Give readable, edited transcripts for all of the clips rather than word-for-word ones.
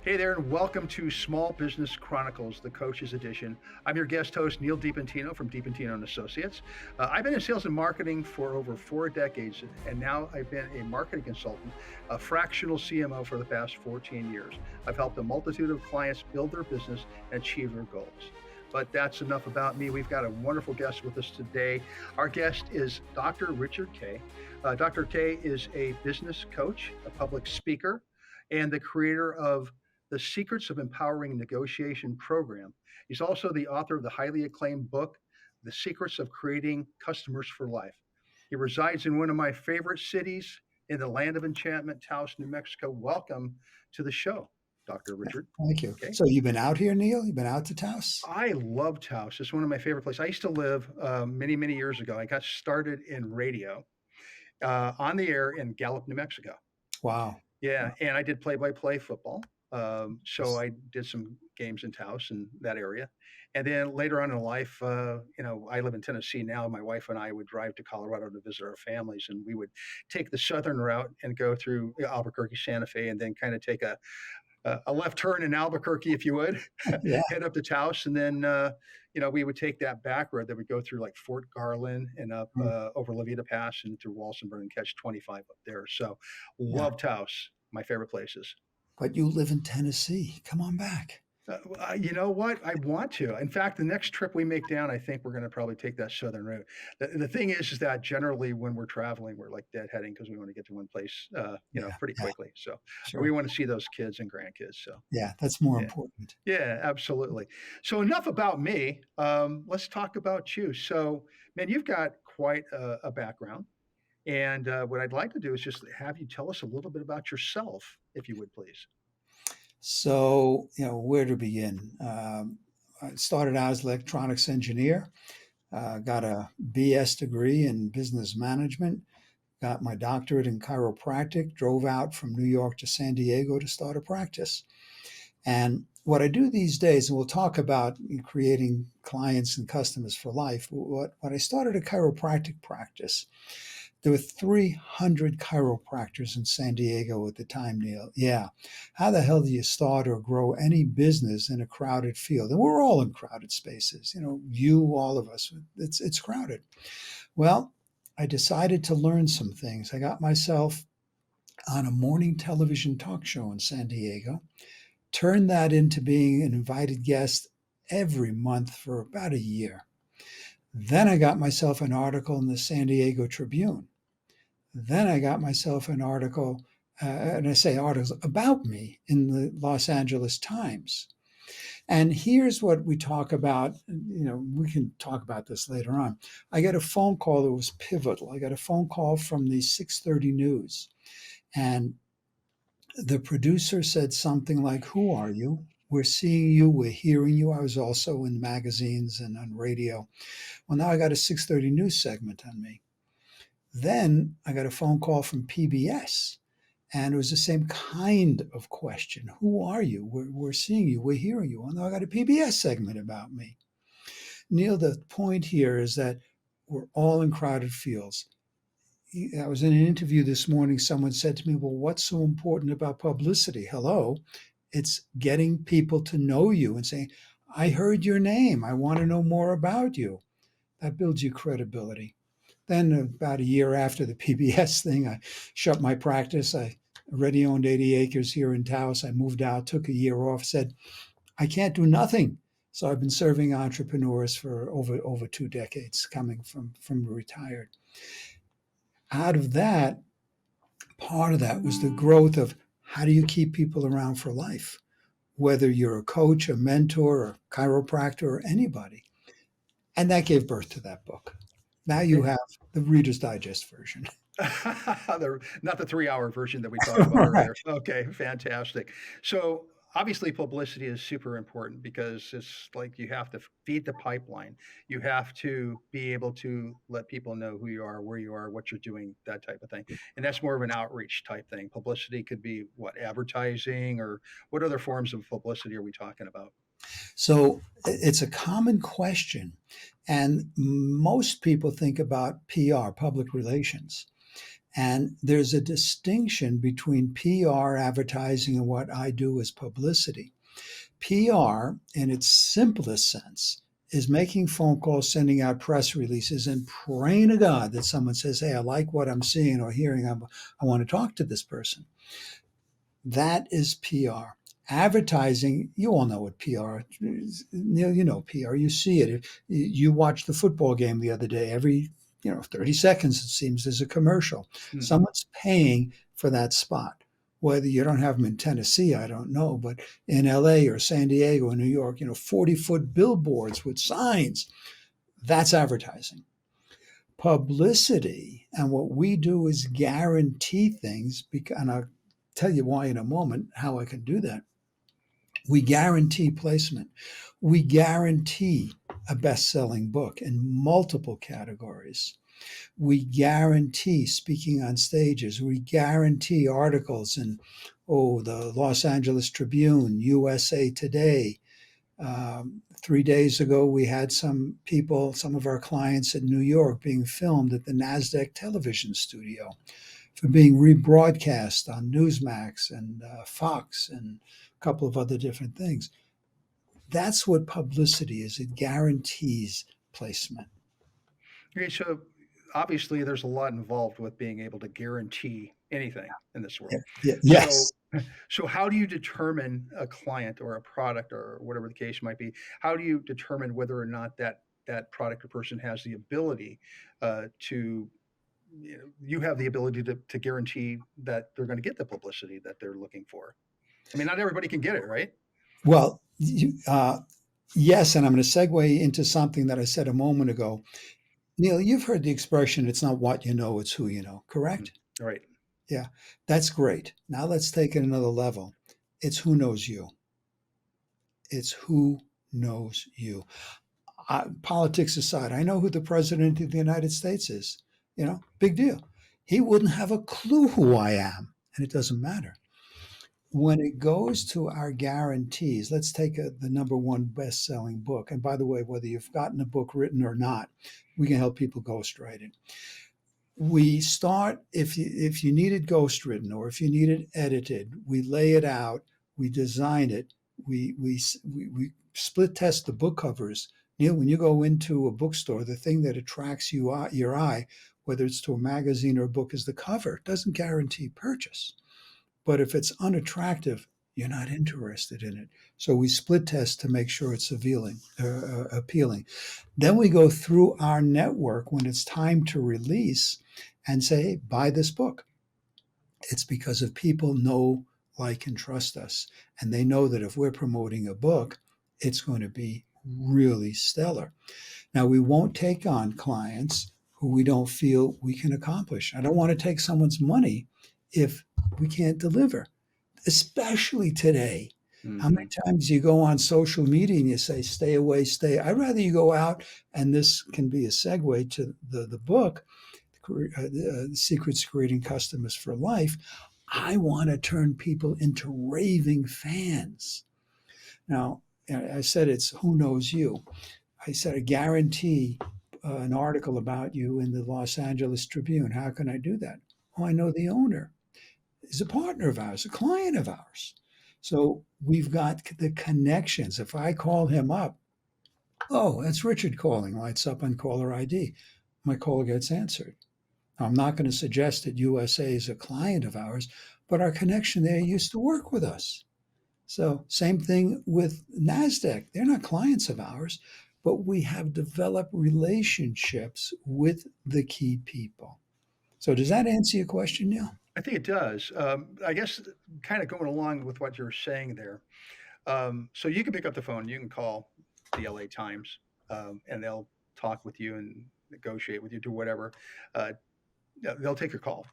Hey there, and welcome to Small Business Chronicles, the Coach's Edition. I'm your guest host, Neal Dipentino from Dipentino and Associates. I've been in sales and marketing for over 4 decades, and now I've been a marketing consultant, a fractional CMO for the past 14 years. I've helped a multitude of clients build their business and achieve their goals. But that's enough about me. We've got a wonderful guest with us today. Our guest is Dr. Richard Kaye. Dr. Kaye is a business coach, a public speaker, and the creator of the Secrets of Empowering Negotiation program. He's also the author of the highly acclaimed book, The Secrets of Creating Customers for Life. He resides in one of my favorite cities in the land of enchantment, Taos, New Mexico. Welcome to the show, Dr. Richard. Thank you. Okay. So you've been out here, Neal? You've been out to Taos? I love Taos. It's one of my favorite places. I used to live many, many years ago. I got started in radio on the air in Gallup, New Mexico. Wow. Yeah, and I did play-by-play football. So Yes. I did some games in Taos in that area. And then later on in life, I live in Tennessee now. My wife and I would drive to Colorado to visit our families, and we would take the southern route and go through Albuquerque, Santa Fe, and then kind of take a left turn in Albuquerque, if you would, Yeah. head up to Taos, and then we would take that back road that would go through like Fort Garland and up Mm. over La Vita Pass and through Walsenburg and catch 25 up there. So Yeah. love Taos, my favorite places. But you live in Tennessee. Come on back. You know what? I want to. In fact, the next trip we make down, I think we're going to probably take that southern route. The thing is that generally when we're traveling, we're like deadheading because we want to get to one place, Yeah. pretty Yeah. quickly. So we Sure. want to see those kids and grandkids. So Yeah. That's more yeah, important. yeah, absolutely. So enough about me. Let's talk about you. So, man, you've got quite a background. And what I'd like to do is just have you tell us a little bit about yourself, if you would please. So, where to begin? I started out as an electronics engineer, got a BS degree in business management, got my doctorate in chiropractic, drove out from New York to San Diego to start a practice. And what I do these days, and we'll talk about creating clients and customers for life, what I started a chiropractic practice. There were 300 chiropractors in San Diego at the time, Neal. Yeah. How the hell do you start or grow any business in a crowded field? And we're all in crowded spaces, all of us. It's crowded. Well, I decided to learn some things. I got myself on a morning television talk show in San Diego, turned that into being an invited guest every month for about a year. Then I got myself an article in the San Diego Tribune. Then I got myself an article, and I say articles about me in the Los Angeles Times. And here's what we talk about. We can talk about this later on. I got a phone call that was pivotal. I got a phone call from the 6:30 News, and the producer said something like, "Who are you? We're seeing you. We're hearing you." I was also in magazines and on radio. Well, now I got a 6:30 News segment on me. Then I got a phone call from PBS, and it was the same kind of question. Who are you? We're seeing you. We're hearing you. Well, now I got a PBS segment about me. Neal, the point here is that we're all in crowded fields. I was in an interview this morning. Someone said to me, "Well, what's so important about publicity?" Hello, it's getting people to know you and saying, "I heard your name. I want to know more about you." That builds you credibility. Then, about a year after the PBS thing, I shut my practice. I already owned 80 acres here in Taos. I moved out, took a year off, said, "I can't do nothing." So I've been serving entrepreneurs for over 2 decades, coming from retired. Out of that, part of that was the growth of how do you keep people around for life, whether you're a coach, a mentor, a chiropractor, or anybody. And that gave birth to that book. Now you Okay. have the Reader's Digest version. Not the 3 hour version that we talked about Right. earlier. Okay, fantastic. So obviously publicity is super important because it's like you have to feed the pipeline. You have to be able to let people know who you are, where you are, what you're doing, that type of thing. And that's more of an outreach type thing. Publicity could be what, advertising, or what other forms of publicity are we talking about? So it's a common question. And most people think about PR, public relations. And there's a distinction between PR advertising and what I do as publicity. PR, in its simplest sense, is making phone calls, sending out press releases, and praying to God that someone says, "Hey, I like what I'm seeing or hearing. I want to talk to this person." That is PR. Advertising, you all know what PR is. Neal, you know PR. You see it. You watched the football game the other day. Every 30 seconds, it seems, there's a commercial. Hmm. Someone's paying for that spot. Whether you don't have them in Tennessee, I don't know, but in LA or San Diego or New York, 40-foot billboards with signs, that's advertising. Publicity, and what we do is guarantee things, and I'll tell you why in a moment, how I can do that. We guarantee placement. We guarantee a best-selling book in multiple categories. We guarantee speaking on stages. We guarantee articles in the Los Angeles Tribune, USA Today. 3 days ago, we had some of our clients in New York being filmed at the NASDAQ television studio for being rebroadcast on Newsmax and Fox and a couple of other different things. That's what publicity is. It guarantees placement. Okay, so obviously there's a lot involved with being able to guarantee anything in this Yeah, world. yeah, So, yes. so how do you determine a client or a product or whatever the case might be? How do you determine whether or not that product or person has the ability to, you have the ability to guarantee that they're going to get the publicity that they're looking for? I mean, not everybody can get it, right? Well, yes, and I'm going to segue into something that I said a moment ago. Neal, you've heard the expression, it's not what you know, it's who you know, Mm. correct? Right. Yeah, that's great. Now let's take it another level. It's who knows you. It's who knows you. Politics aside, I know who the president of the United States is. Big deal. He wouldn't have a clue who I am, and it doesn't matter. When it goes to our guarantees, let's take the number one best selling book. And by the way, whether you've gotten a book written or not, we can help people ghostwrite it. We start, if you need it ghostwritten or if you need it edited, we lay it out, we design it, we split test the book covers. Neal, when you go into a bookstore, the thing that attracts your eye, whether it's to a magazine or a book, is the cover. It doesn't guarantee purchase. But if it's unattractive, you're not interested in it. So we split test to make sure it's appealing. Then we go through our network when it's time to release and say, hey, buy this book. It's because if people know, like, and trust us, and they know that if we're promoting a book, it's going to be really stellar. Now, we won't take on clients who we don't feel we can accomplish. I don't want to take someone's money if we can't deliver, especially today. How many Hmm. times you go on social media and you say, stay away, stay? I'd rather you go out, and this can be a segue to the book, The Secrets to Creating Customers for Life. I want to turn people into raving fans. Now, I said it's who knows you. I said, I guarantee an article about you in the Los Angeles Tribune. How can I do that? Oh, I know the owner is a partner of ours, a client of ours. So we've got the connections. If I call him up, oh, that's Richard calling, lights up on caller ID. My call gets answered. I'm not going to suggest that USA is a client of ours, but our connection there used to work with us. So, same thing with NASDAQ. They're not clients of ours, but we have developed relationships with the key people. So, does that answer your question, Neal? I think it does. I guess kind of going along with what you're saying there. So you can pick up the phone, you can call the LA Times, and they'll talk with you and negotiate with you, do whatever. Uh, they'll take your call.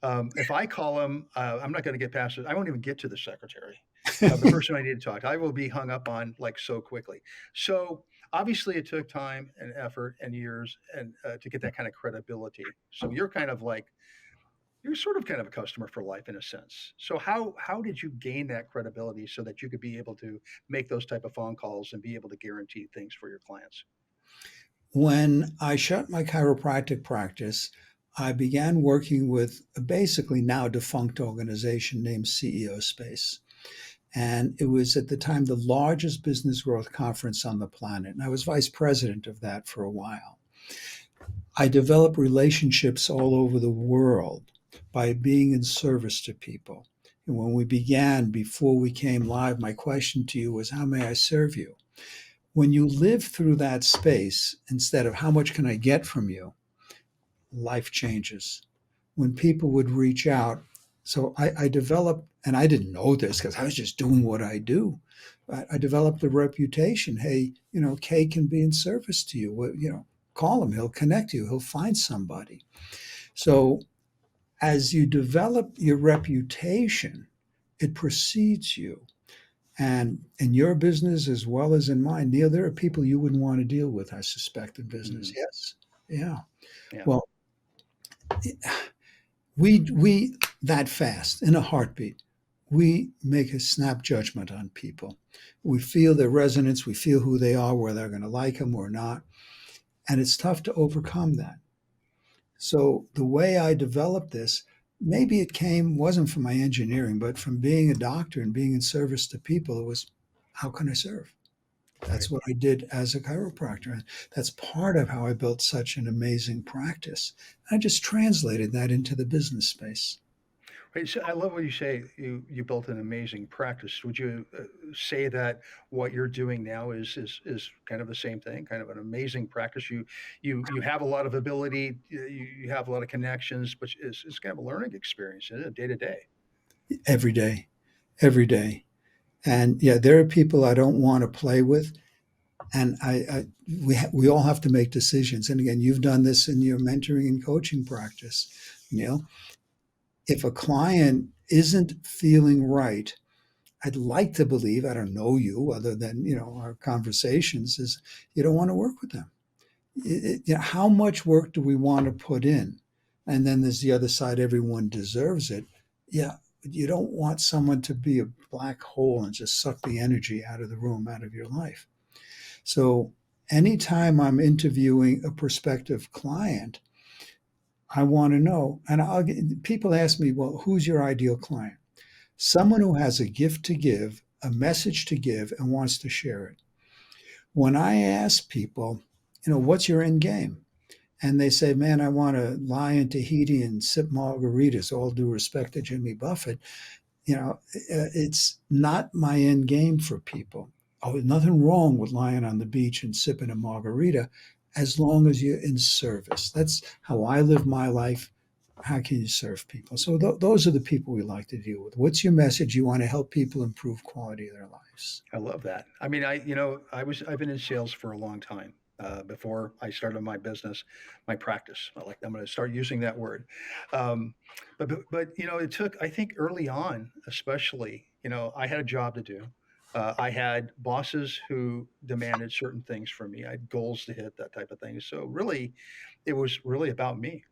If I call them, I'm not going to get past it. I won't even get to the secretary of the person I need to talk to. I will be hung up on like so quickly. So obviously, it took time and effort and years and to get that kind of credibility. So you're sort of kind of a customer for life in a sense. So how did you gain that credibility so that you could be able to make those type of phone calls and be able to guarantee things for your clients? When I shut my chiropractic practice, I began working with a basically now defunct organization named CEO Space. And it was at the time the largest business growth conference on the planet. And I was vice president of that for a while. I developed relationships all over the world by being in service to people. And when we began, before we came live, my question to you was, how may I serve you? When you live through that space, instead of how much can I get from you, life changes. When people would reach out, so I developed, and I didn't know this because I was just doing what I do. I developed a reputation. Hey, Kaye can be in service to you. Well, call him. He'll connect you. He'll find somebody. So as you develop your reputation, it precedes you. And in your business as well as in mine, Neal, there are people you wouldn't want to deal with, I suspect, in business. Mhm. Yes. Yeah. Yeah. Well, we that fast in a heartbeat, we make a snap judgment on people. We feel their resonance. We feel who they are, whether they're going to like them or not. And it's tough to overcome that. So the way I developed this, maybe it wasn't from my engineering, but from being a doctor and being in service to people. It was, how can I serve? Right. That's what I did as a chiropractor. And that's part of how I built such an amazing practice. I just translated that into the business space. Right. So I love what you say. You built an amazing practice. Would you say that what you're doing now is kind of the same thing, kind of an amazing practice? You have a lot of ability. You have a lot of connections, but it's kind of a learning experience, isn't it, day to day? Every day, every day. And yeah, there are people I don't want to play with. And we all have to make decisions. And again, you've done this in your mentoring and coaching practice, Neal. If a client isn't feeling right, I'd like to believe, I don't know you other than, our conversations, is you don't want to work with them. How much work do we want to put in? And then there's the other side, everyone deserves it. Yeah, but you don't want someone to be a black hole and just suck the energy out of the room, out of your life. So anytime I'm interviewing a prospective client, I want to know, and people ask me, well, who's your ideal client? Someone who has a gift to give, a message to give, and wants to share it. When I ask people, what's your end game? And they say, man, I want to lie in Tahiti and sip margaritas, all due respect to Jimmy Buffett. It's not my end game for people. Oh, there's nothing wrong with lying on the beach and sipping a margarita as long as you're in service. That's how I live my life. How can you serve people? So those are the people we like to deal with. What's your message? You want to help people improve quality of their lives. I love that. I mean, I've been in sales for a long time. Before I started my business, my practice. I'm going to start using that word. Um, but it took. I think early on, especially, I had a job to do. I had bosses who demanded certain things from me. I had goals to hit, that type of thing. So really, it was really about me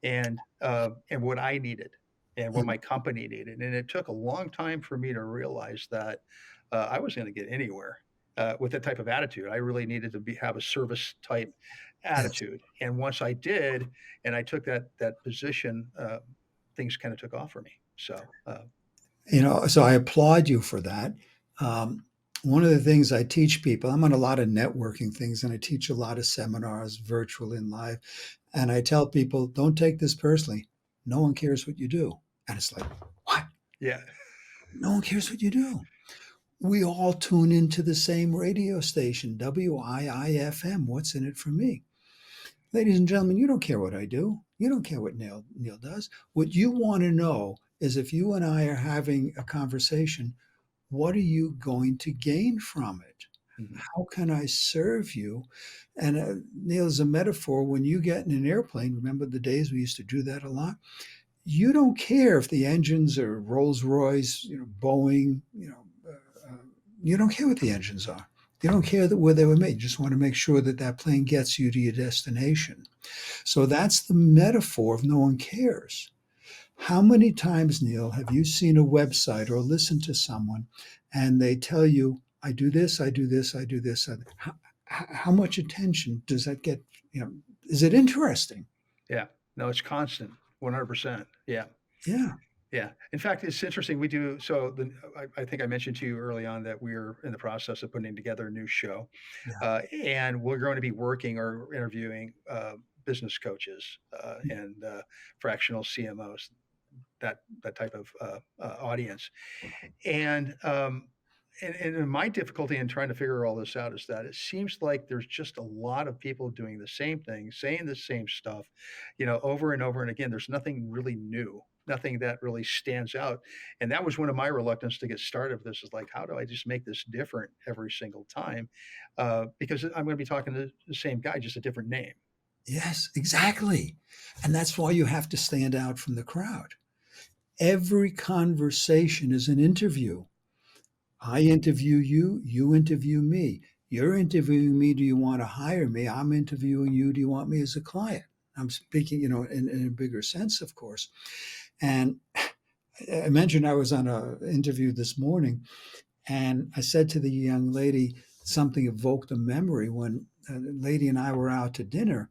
and what I needed and what Mm, my company needed. And it took a long time for me to realize that I wasn't going to get anywhere with that type of attitude. I really needed to have a service type yes. attitude. And once I did, and I took that position, things kind of took off for me. So So I applaud you for that. Um, One of the things I teach people, I'm on a lot of networking things and I teach a lot of seminars, virtual and live. And I tell people, don't take this personally. No one cares what you do. And it's like, what? yeah, No one cares what you do. We all tune into the same radio station, WIIFM. What's in it for me? Ladies and gentlemen, you don't care what I do. You don't care what Neal does. What you want to know is if you and I are having a conversation, what are you going to gain from it? mhm, How can I serve you? And Neal, is a metaphor. When you get in an airplane, remember the days we used to do that a lot? You don't care if the engines are Rolls Royce, Boeing, you don't care what the engines are. You don't care where they were made. You just want to make sure that that plane gets you to your destination. So that's the metaphor of no one cares. How many times, Neal, have you seen a website or listened to someone and they tell you, I do this, I do this, I do this? How much attention does that get? Is it interesting? yeah. No, it's constant, 100%. Yeah. Yeah. Yeah. In fact, it's interesting. We do so. I think I mentioned to you early on that we're in the process of putting together a new show, Yeah. and we're going to be working or interviewing business coaches and fractional CMOs, that type of audience. And and my difficulty in trying to figure all this out is that it seems like there's just a lot of people doing the same thing, saying the same stuff, over and over and again. There's nothing really new, nothing that really stands out. And that was one of my reluctance to get started with this, is like, how do I just make this different every single time? Because I'm going to be talking to the same guy, just a different name. Yes, exactly. And that's why you have to stand out from the crowd. Every conversation is an interview. I interview you, you interview me. You're interviewing me, do you want to hire me? I'm interviewing you, do you want me as a client? I'm speaking, in a bigger sense, of course. And I mentioned I was on an interview this morning, and I said to the young lady, something evoked a memory when a lady and I were out to dinner,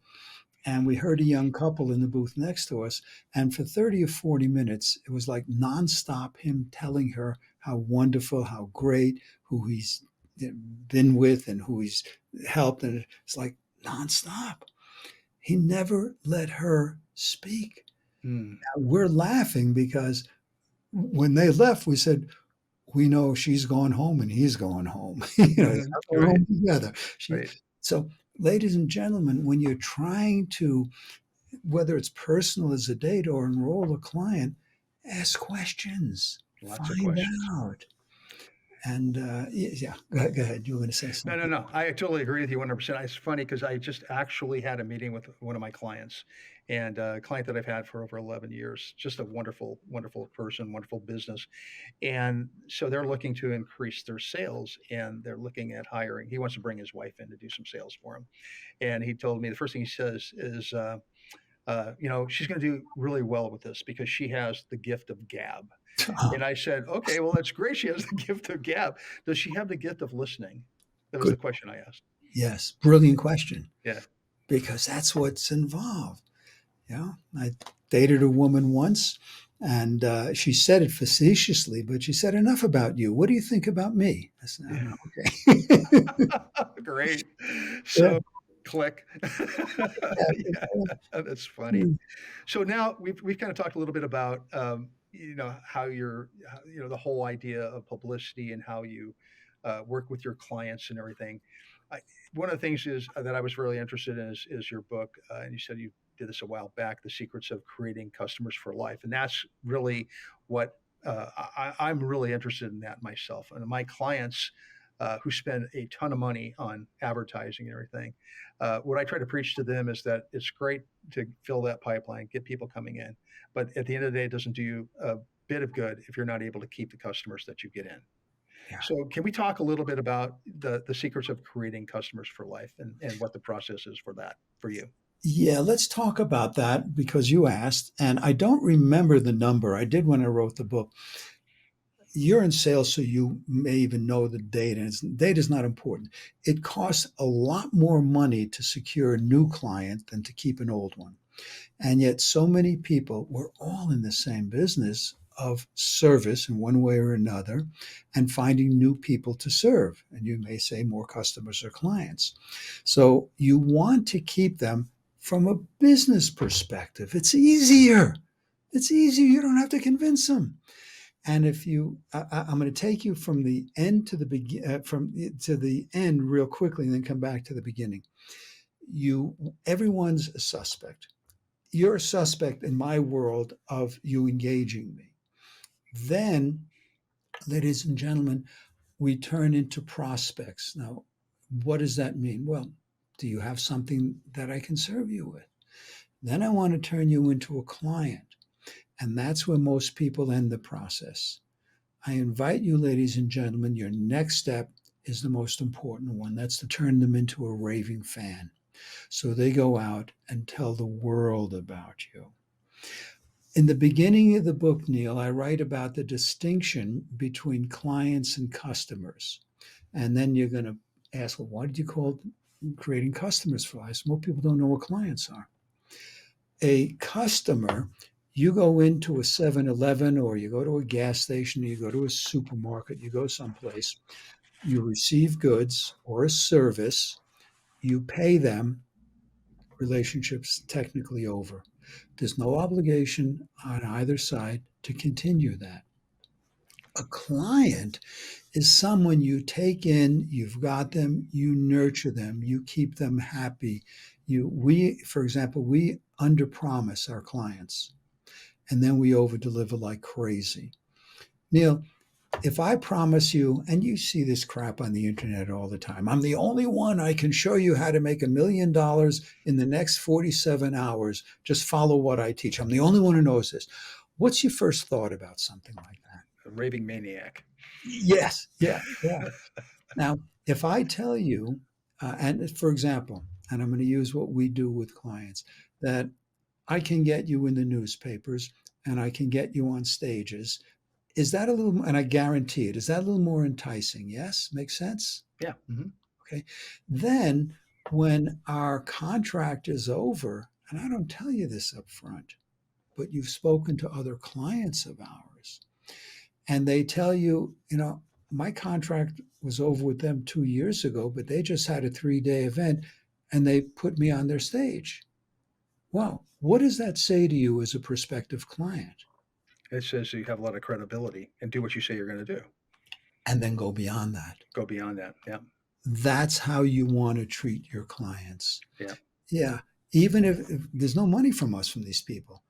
and we heard a young couple in the booth next to us. And for 30 or 40 minutes, it was like nonstop him telling her how wonderful, how great, who he's been with and who he's helped. And it's like nonstop. He never let her speak. Hmm. Now, we're laughing because when they left, we said, we know she's going home and he's going home. They're Hmm. not going Right. home together. Right. So, ladies and gentlemen, when you're trying to, whether it's personal as a date or enroll a client, ask questions, Lots of find questions. out. And yeah, go ahead. You were going to say No, no, something. no. I totally agree with you 100%. It's funny because I just actually had a meeting with one of my clients, and a client that I've had for over 11 years. Just a wonderful, wonderful person, wonderful business. And so they're looking to increase their sales, and they're looking at hiring. He wants to bring his wife in to do some sales for him. And he told me the first thing he says is, she's going to do really well with this because she has the gift of gab. Oh, And I said, okay, well, that's great. She has the gift of gab. Does she have the gift of listening? That was the good. question I asked. Yes, brilliant question, Yeah. because that's what's involved. I dated a woman once, and she said it facetiously, but she said, "Enough about you. What do you think about me?" I said, "Oh, Yeah. no, okay." Great. Yeah, So click. Yeah, yeah, that's funny. mm, So now we've kind of talked a little bit about how the whole idea of publicity and how you work with your clients and everything. I, One of the things is that I was really interested in is your book, and you said you did this a while back, "The Secrets of Creating Customers for Life," and that's really what I'm really interested in that myself and my clients. Who spend a ton of money on advertising and everything. What I try to preach to them is that it's great to fill that pipeline, get people coming in. But at the end of the day, it doesn't do you a bit of good if you're not able to keep the customers that you get in. yeah. So, can we talk a little bit about the secrets of creating customers for life and what the process is for that for you? Yeah, let's talk about that because you asked, and I don't remember the number. I did when I wrote the book. You're in sales, so you may even know the data. Data is not important. It costs a lot more money to secure a new client than to keep an old one. And yet, so many people, we're all in the same business of service in one way or another and finding new people to serve. And you may say more customers or clients. So you want to keep them from a business perspective. It's easier. It's easier. You don't have to convince them. And if I'm going to take you from the end to the from to the end real quickly, and then come back to the beginning. Everyone's a suspect. You're a suspect in my world of you engaging me. Then, ladies and gentlemen, we turn into prospects. Now, what does that mean? Well, do you have something that I can serve you with? Then I want to turn you into a client. And that's where most people end the process. I invite you, ladies and gentlemen, your next step is the most important one. That's to turn them into a raving fan. So they go out and tell the world about you. In the beginning of the book, Neal, I write about the distinction between clients and customers. And then you're going to ask, well, why did you call it creating customers for life? Most people don't know what clients are. A customer, you go into a 7-Eleven or you go to a gas station, you go to a supermarket, you go someplace, you receive goods or a service, you pay them, relationship's technically over. There's no obligation on either side to continue that. A client is someone you take in, you've got them, you nurture them, you keep them happy. For example, we underpromise our clients and then we overdeliver like crazy. Neal, if I promise you, and you see this crap on the internet all the time, I'm the only one I can show you how to make $1 million in the next 47 hours. Just follow what I teach. I'm the only one who knows this. What's your first thought about something like that? A raving maniac. Yes. Yeah. Yeah. Now, if I tell you, and for example, and I'm going to use what we do with clients, that I can get you in the newspapers and I can get you on stages. Is that a little, and I guarantee it, is that a little more enticing? Yes? Makes sense? Yeah. Mm-hmm. Okay. Then when our contract is over, and I don't tell you this up front, but you've spoken to other clients of ours, and they tell you, my contract was over with them 2 years ago, but they just had a 3-day event and they put me on their stage. Wow. What does that say to you as a prospective client? It says you have a lot of credibility and do what you say you're going to do. And then go beyond that. Go beyond that. Yeah. That's how you want to treat your clients. Yeah. Yeah. Even if there's no money from us from these people,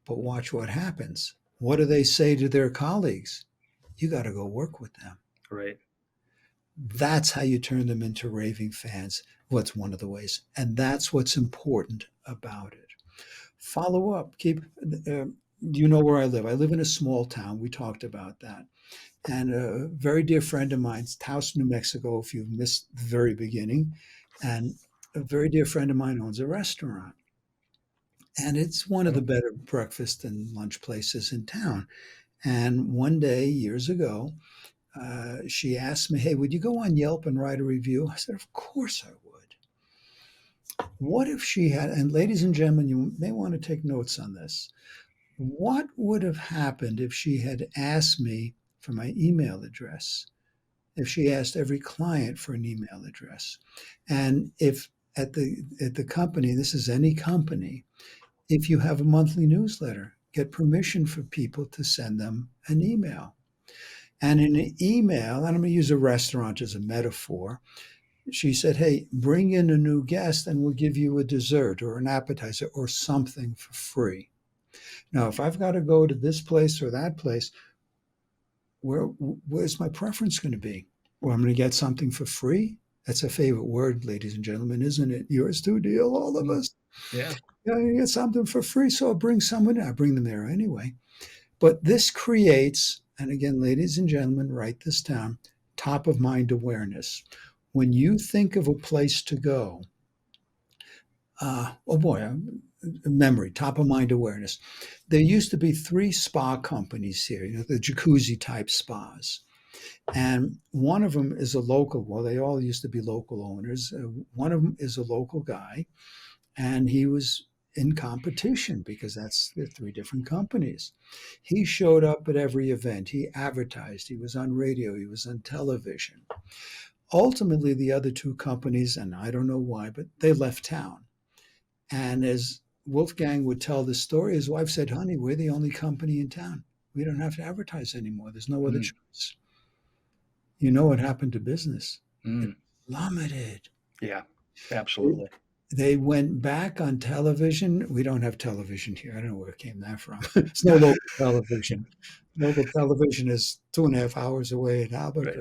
but watch what happens. What do they say to their colleagues? You got to go work with them. Right. That's how you turn them into raving fans. What's one of the ways. And that's what's important about it. Follow up. You know where I live? I live in a small town. We talked about that. And a very dear friend of mine's Taos, New Mexico, if you've missed the very beginning. And a very dear friend of mine owns a restaurant. And it's one of the better breakfast and lunch places in town. And one day, years ago, she asked me, "Hey, would you go on Yelp and write a review?" I said, "Of course I would." What if she had, and ladies and gentlemen, you may want to take notes on this. What would have happened if she had asked me for my email address? If she asked every client for an email address? And if at the company, this is any company, if you have a monthly newsletter, get permission for people to send them an email. And in an email, and I'm going to use a restaurant as a metaphor, she said, "Hey, bring in a new guest and we'll give you a dessert or an appetizer or something for free." Now, if I've got to go to this place or that place, where's my preference going to be? Well, I'm going to get something for free. That's a favorite word, ladies and gentlemen, isn't it? Yours too, Neal, all of us. Yeah. Yeah, you get something for free, so I'll bring someone. I bring them there anyway. But this creates, and again, ladies and gentlemen, write this down, top of mind awareness. When you think of a place to go, memory, top of mind awareness. There used to be 3 spa companies here, the jacuzzi type spas. And one of them is a local, well, they all used to be local owners. One of them is a local guy, and he was in competition because they're 3 different companies. He showed up at every event. He advertised. He was on radio. He was on television. Ultimately, the other 2 companies, and I don't know why, but they left town. And as Wolfgang would tell the story, his wife said, "Honey, we're the only company in town. We don't have to advertise anymore. There's no other choice." You know what happened to business? It plummeted. Yeah, absolutely. They went back on television. We don't have television here. I don't know where came that from. It's no local television. Local television is 2.5 hours away in Albuquerque.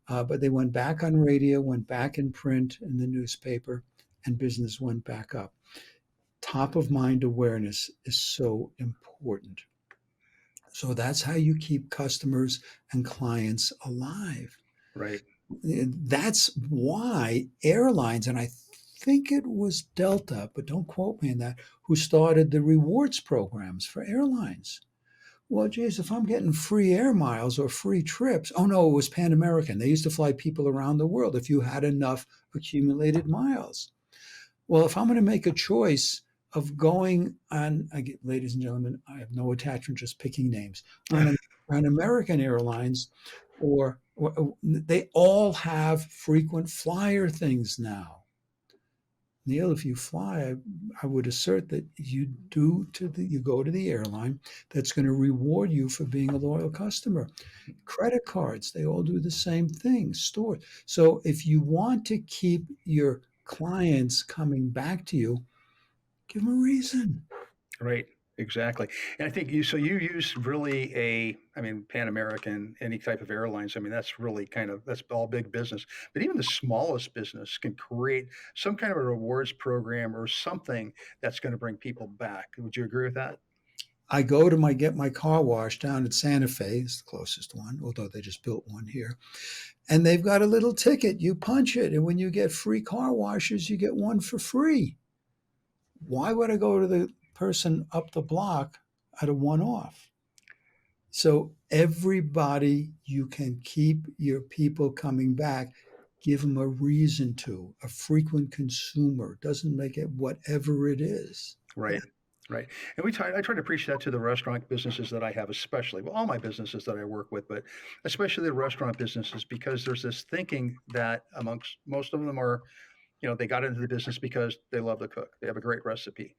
Right. But they went back on radio, went back in print, in the newspaper, and business went back up. Top of mind awareness is so important. So that's how you keep customers and clients alive. Right. That's why airlines, and I think it was Delta, but don't quote me on that, who started the rewards programs for airlines. Well, geez, if I'm getting free air miles or free trips, oh no, it was Pan American. They used to fly people around the world if you had enough accumulated miles. Well, if I'm going to make a choice of going on, ladies and gentlemen, I have no attachment, just picking names, on American Airlines, or they all have frequent flyer things now. Neal, if you fly, I would assert that you go to the airline that's going to reward you for being a loyal customer. Credit cards, they all do the same thing. Stores. So if you want to keep your clients coming back to you, give them a reason. Right. Exactly. And I think you use really I mean, Pan American, any type of airlines. I mean, that's really that's all big business. But even the smallest business can create some kind of a rewards program or something that's going to bring people back. Would you agree with that? I go to get my car wash down at Santa Fe, it's the closest one, although they just built one here. And they've got a little ticket. You punch it, and when you get free car washes, you get one for free. Why would I go to the person up the block at a one off? So everybody, you can keep your people coming back. Give them a reason to. A frequent consumer doesn't make it whatever it is. Right. Right. And I try to preach that to the restaurant businesses that I have, especially, well, all my businesses that I work with, but especially the restaurant businesses, because there's this thinking that amongst most of them are, they got into the business because they love to cook. They have a great recipe.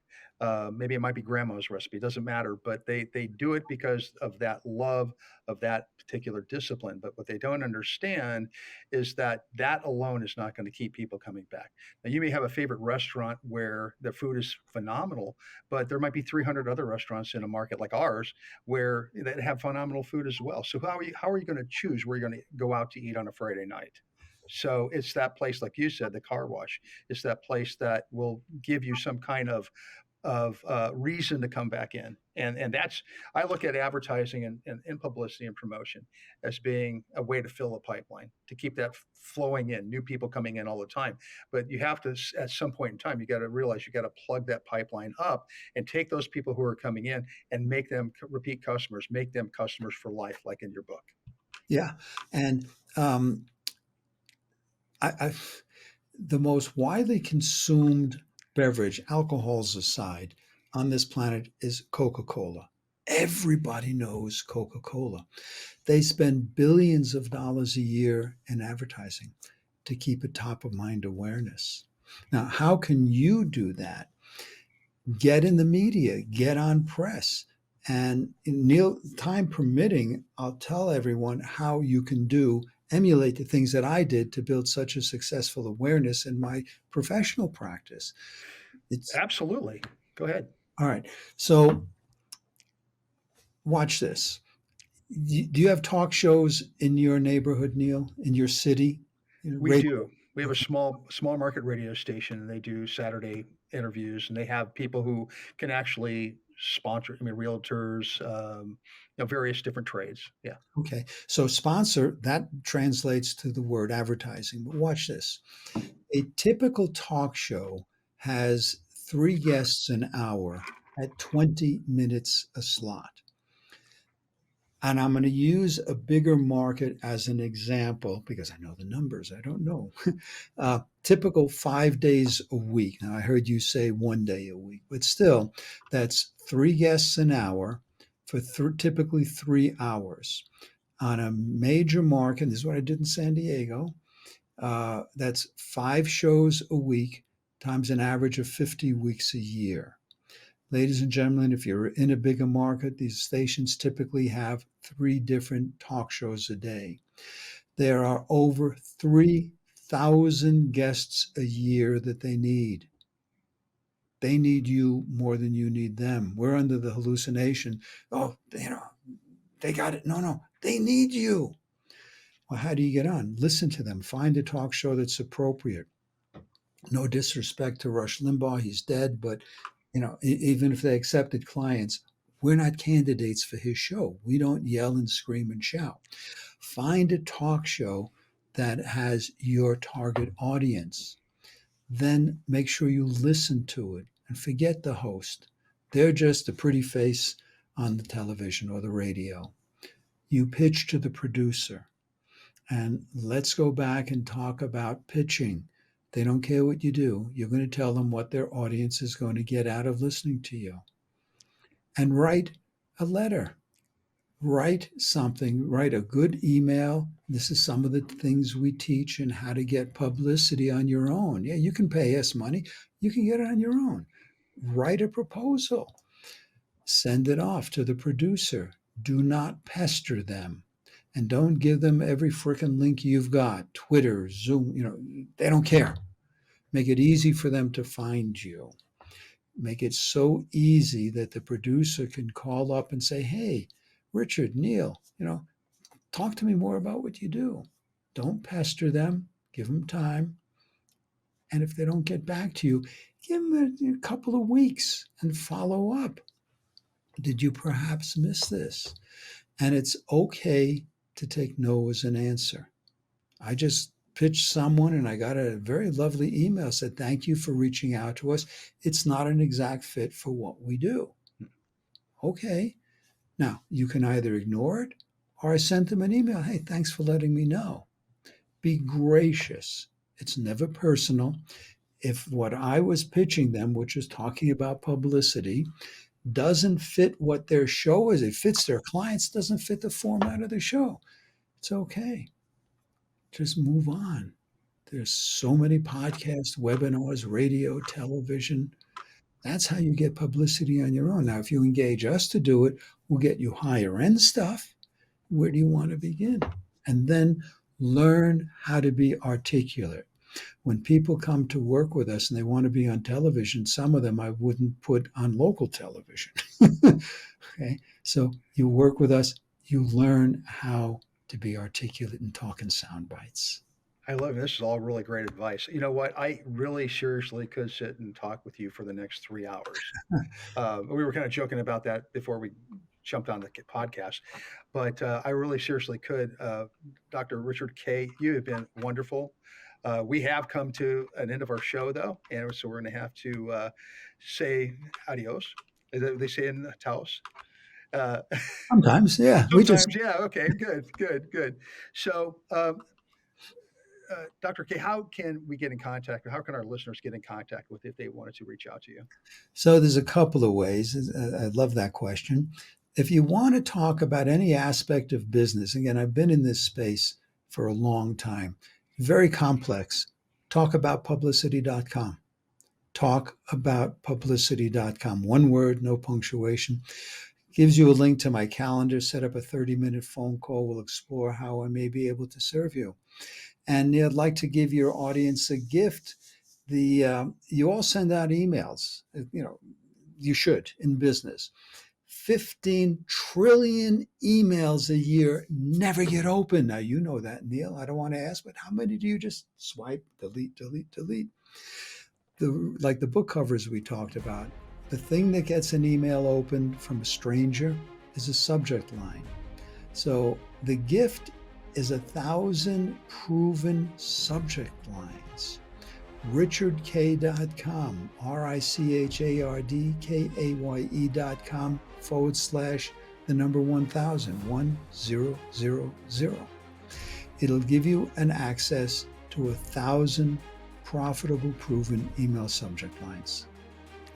Maybe it might be grandma's recipe. It doesn't matter, but they do it because of that love of that particular discipline. But what they don't understand is that that alone is not going to keep people coming back. Now, you may have a favorite restaurant where the food is phenomenal, but there might be 300 other restaurants in a market like ours where that have phenomenal food as well. So how are you going to choose where you're going to go out to eat on a Friday night? So it's that place, like you said, the car wash. It's that place that will give you some kind of reason to come back in, and that's I look at advertising and publicity and promotion as being a way to fill a pipeline to keep that flowing in, new people coming in all the time. But you have to, at some point in time, you got to realize you got to plug that pipeline up and take those people who are coming in and make them repeat customers, make them customers for life, like in your book. Yeah. And um, I the most widely consumed beverage, alcohols aside, on this planet is Coca Cola. Everybody knows Coca Cola. They spend billions of dollars a year in advertising to keep it top of mind awareness. Now, how can you do that? Get in the media, get on press. And Neal, time permitting, I'll tell everyone how you can emulate the things that I did to build such a successful awareness in my professional practice. It's Absolutely. Go ahead. all right. So watch this. Do you have talk shows in your neighborhood, Neal, in your city? We Radio? do. We have a Okay. small market radio station, and they do Saturday interviews, and they have people who can actually sponsor. I mean, realtors, various different trades. Yeah. Okay. So sponsor, that translates to the word advertising. But watch this. A typical talk show has three guests an hour at 20 minutes a slot. And I'm going to use a bigger market as an example because I know the numbers. I don't know. Typical 5 days a week. Now, I heard you say 1 day a week, but still, that's three guests an hour for typically 3 hours. On a major market, this is what I did in San Diego. That's 5 shows a week times an average of 50 weeks a year. Ladies and gentlemen, if you're in a bigger market, these stations typically have 3 different talk shows a day. There are over 3,000 guests a year that they need. They need you more than you need them. We're under the hallucination. Oh, they got it. No, no, they need you. Well, how do you get on? Listen to them. Find a talk show that's appropriate. No disrespect to Rush Limbaugh, he's dead, but even if they accepted clients, we're not candidates for his show. We don't yell and scream and shout. Find a talk show that has your target audience. Then make sure you listen to it and forget the host. They're just a pretty face on the television or the radio. You pitch to the producer. And let's go back and talk about pitching. They don't care what you do. You're going to tell them what their audience is going to get out of listening to you. And write a letter. Write something, write a good email. This is some of the things we teach and how to get publicity on your own. Yeah, you can pay us money. You can get it on your own. Write a proposal. Send it off to the producer. Do not pester them. And don't give them every freaking link you've got. Twitter, Zoom, they don't care. Make it easy for them to find you. Make it so easy that the producer can call up and say, hey, Richard, Neal, talk to me more about what you do. Don't pester them. Give them time. And if they don't get back to you, give them a couple of weeks and follow up. Did you perhaps miss this? And it's okay to take no as an answer. I just pitched someone and I got a very lovely email, said, thank you for reaching out to us. It's not an exact fit for what we do. Okay. Now, you can either ignore it or I sent them an email. Hey, thanks for letting me know. Be gracious. It's never personal. If what I was pitching them, which is talking about publicity, doesn't fit what their show is, it fits their clients, doesn't fit the format of the show, it's okay. Just move on. There's so many podcasts, webinars, radio, television. That's how you get publicity on your own. Now, if you engage us to do it, we'll get you higher end stuff. Where do you want to begin? And then learn how to be articulate. When people come to work with us and they want to be on television, some of them I wouldn't put on local television. Okay, so you work with us, you learn how to be articulate and talk in sound bites. I love it. This is all really great advice. You know what? I really seriously could sit and talk with you for the next 3 hours. We were kind of joking about that before we jumped on the podcast, but I really seriously could. Dr. Richard Kaye, you have been wonderful. We have come to an end of our show, though, and so we're going to have to say adios. They say in Taos. Uh, Sometimes, yeah, we just sometimes, yeah. Okay, good, good, good. So, Dr. K, how can we get in contact? How can our listeners get in contact with if they wanted to reach out to you? so there's a couple of ways. I love that question. If you want to talk about any aspect of business, again, I've been in this space for a long time, very complex. Talkaboutpublicity.com. Talkaboutpublicity.com. One word, no punctuation. Gives you a link to my calendar. Set up a 30-minute phone call. We'll explore how I may be able to serve you. And I'd like to give your audience a gift. You all send out emails. You should in business. 15 trillion emails a year never get open. Now, you know that, Neal. I don't want to ask, but how many do you just swipe, delete, delete, delete? Like the book covers we talked about, the thing that gets an email opened from a stranger is a subject line. So the gift is 1,000 proven subject lines. richardkaye.com, RICHARDKAYE.com/1000. It'll give you an access to 1,000 profitable, proven email subject lines.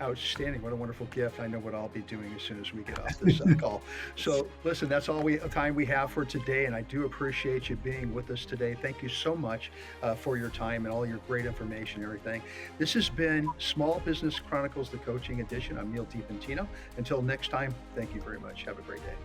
Outstanding. What a wonderful gift. I know what I'll be doing as soon as we get off this call. So listen, that's all time we have for today. And I do appreciate you being with us today. Thank you so much for your time and all your great information and everything. This has been Small Business Chronicles, the coaching edition. I'm Neal Dipentino. Until next time, thank you very much. Have a great day.